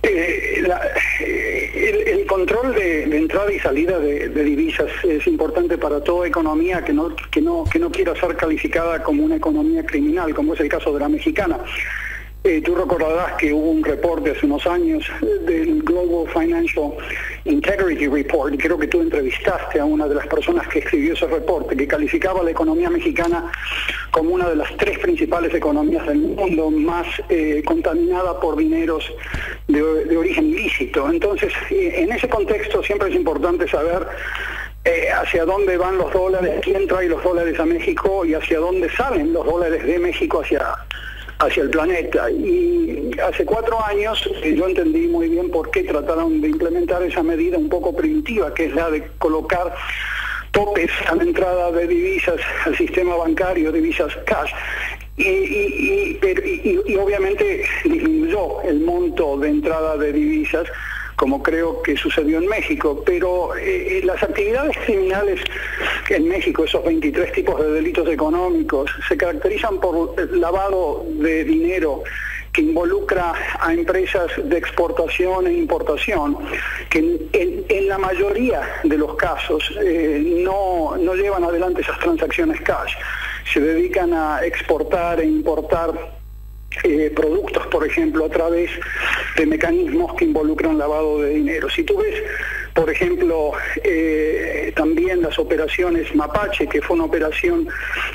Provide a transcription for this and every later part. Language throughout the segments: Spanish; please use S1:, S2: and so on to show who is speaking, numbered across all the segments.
S1: El control de entrada y salida de divisas es importante para toda economía que no quiera ser calificada como una economía criminal, como es el caso de la mexicana. Tú recordarás que hubo un reporte hace unos años del Global Financial Integrity Report, y creo que tú entrevistaste a una de las personas que escribió ese reporte, que calificaba a la economía mexicana como una de las 3 principales economías del mundo, más contaminada por dineros de origen ilícito. Entonces, en ese contexto siempre es importante saber hacia dónde van los dólares, quién trae los dólares a México y hacia dónde salen los dólares de México hacia el planeta. Y hace 4 años yo entendí muy bien por qué trataron de implementar esa medida un poco primitiva, que es la de colocar topes a la entrada de divisas al sistema bancario, divisas cash, y obviamente disminuyó el monto de entrada de divisas, como creo que sucedió en México, pero las actividades criminales en México, esos 23 tipos de delitos económicos, se caracterizan por el lavado de dinero que involucra a empresas de exportación e importación, que en la mayoría de los casos no llevan adelante esas transacciones cash, se dedican a exportar e importar productos, por ejemplo, a través de mecanismos que involucran lavado de dinero. Si tú ves, por ejemplo, también las operaciones Mapache, que fue una operación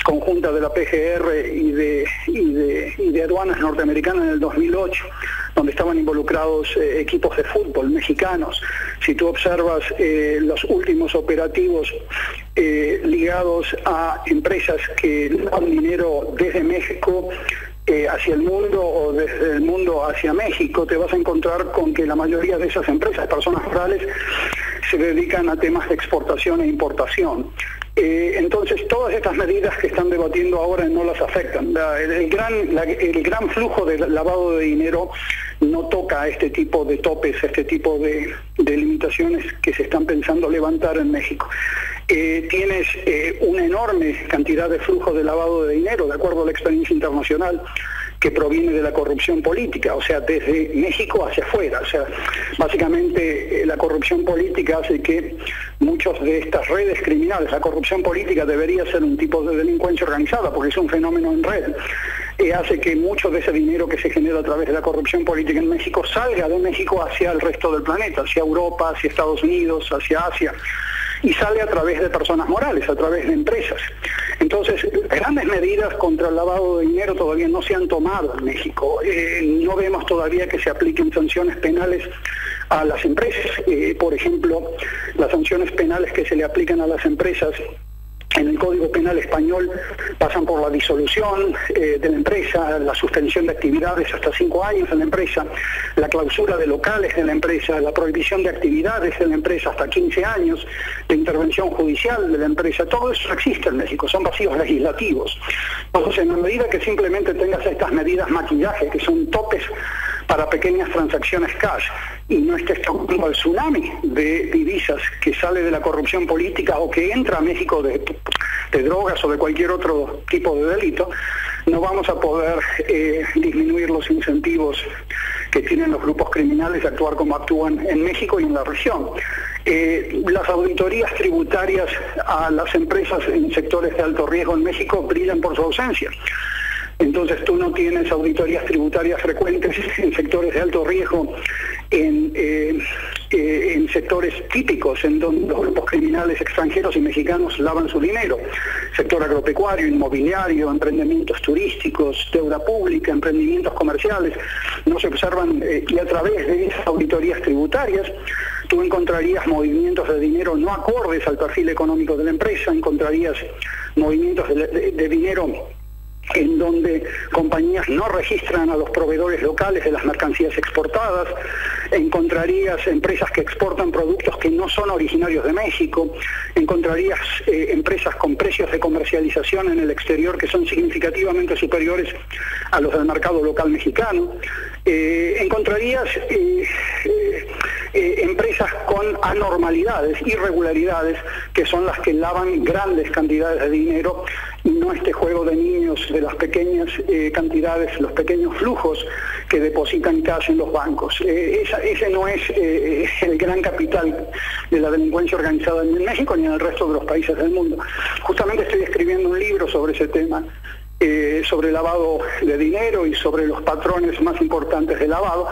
S1: conjunta de la PGR y de aduanas norteamericanas en el 2008, donde estaban involucrados equipos de fútbol mexicanos. Si tú observas los últimos operativos ligados a empresas que lavan dinero desde México hacia el mundo o desde el mundo hacia México, te vas a encontrar con que la mayoría de esas empresas, personas morales, se dedican a temas de exportación e importación. Entonces, todas estas medidas que están debatiendo ahora no las afectan. El gran flujo de lavado de dinero no toca este tipo de topes, este tipo de limitaciones que se están pensando levantar en México. Tienes una enorme cantidad de flujo de lavado de dinero, de acuerdo a la experiencia internacional, que proviene de la corrupción política, o sea, desde México hacia afuera. O sea, básicamente la corrupción política hace que muchas de estas redes criminales, la corrupción política debería ser un tipo de delincuencia organizada, porque es un fenómeno en red, hace que mucho de ese dinero que se genera a través de la corrupción política en México salga de México hacia el resto del planeta, hacia Europa, hacia Estados Unidos, hacia Asia, y sale a través de personas morales, a través de empresas. Entonces, grandes medidas contra el lavado de dinero todavía no se han tomado en México. No vemos todavía que se apliquen sanciones penales a las empresas. Por ejemplo, las sanciones penales que se le aplican a las empresas en el Código Penal español pasan por la disolución de la empresa, la suspensión de actividades hasta 5 años de la empresa, la clausura de locales de la empresa, la prohibición de actividades de la empresa hasta 15 años, la intervención judicial de la empresa. Todo eso existe en México, son vacíos legislativos. Entonces, en la medida que simplemente tengas estas medidas maquillaje, que son topes para pequeñas transacciones cash, y no estés tocando el tsunami de divisas que sale de la corrupción política o que entra a México de drogas o de cualquier otro tipo de delito, no vamos a poder disminuir los incentivos que tienen los grupos criminales de actuar como actúan en México y en la región. Las auditorías tributarias a las empresas en sectores de alto riesgo en México brillan por su ausencia. Entonces tú no tienes auditorías tributarias frecuentes en sectores de alto riesgo, en sectores típicos en donde los grupos criminales extranjeros y mexicanos lavan su dinero. Sector agropecuario, inmobiliario, emprendimientos turísticos, deuda pública, emprendimientos comerciales, no se observan, y a través de esas auditorías tributarias tú encontrarías movimientos de dinero no acordes al perfil económico de la empresa, encontrarías movimientos de dinero en donde compañías no registran a los proveedores locales de las mercancías exportadas, encontrarías empresas que exportan productos que no son originarios de México, encontrarías empresas con precios de comercialización en el exterior que son significativamente superiores a los del mercado local mexicano, encontrarías empresas con anormalidades, irregularidades, que son las que lavan grandes cantidades de dinero y no no este juego de niños de las pequeñas cantidades, los pequeños flujos que depositan cash en los bancos. Ese no es el gran capital de la delincuencia organizada en México ni en el resto de los países del mundo. Justamente estoy escribiendo un libro sobre ese tema, sobre lavado de dinero y sobre los patrones más importantes de lavado.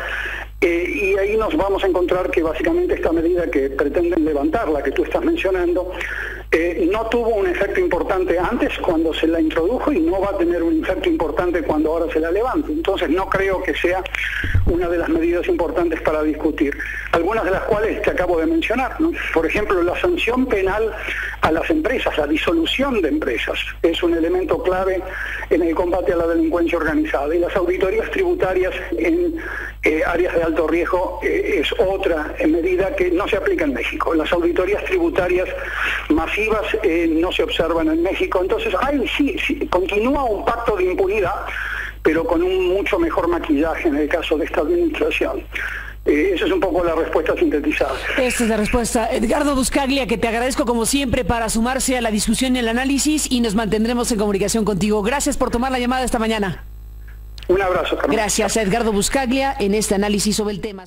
S1: Y ahí nos vamos a encontrar que básicamente esta medida que pretenden levantar, la que tú estás mencionando, no tuvo un efecto importante antes cuando se la introdujo y no va a tener un efecto importante cuando ahora se la levante. Entonces no creo que sea una de las medidas importantes para discutir, algunas de las cuales te acabo de mencionar, ¿no? Por ejemplo, la sanción penal a las empresas, la disolución de empresas, es un elemento clave en el combate a la delincuencia organizada, y las auditorías tributarias en áreas de alto riesgo es otra medida que no se aplica en México. Las auditorías tributarias masivas no se observan en México. Entonces, sí, continúa un pacto de impunidad, pero con un mucho mejor maquillaje en el caso de esta administración. Esa es un poco la respuesta sintetizada.
S2: Esta es la respuesta. Edgardo Buscaglia, que te agradezco como siempre para sumarse a la discusión y el análisis, y nos mantendremos en comunicación contigo. Gracias por tomar la llamada esta mañana.
S1: Un abrazo, Carmen.
S2: Gracias a Edgardo Buscaglia en este análisis sobre el tema.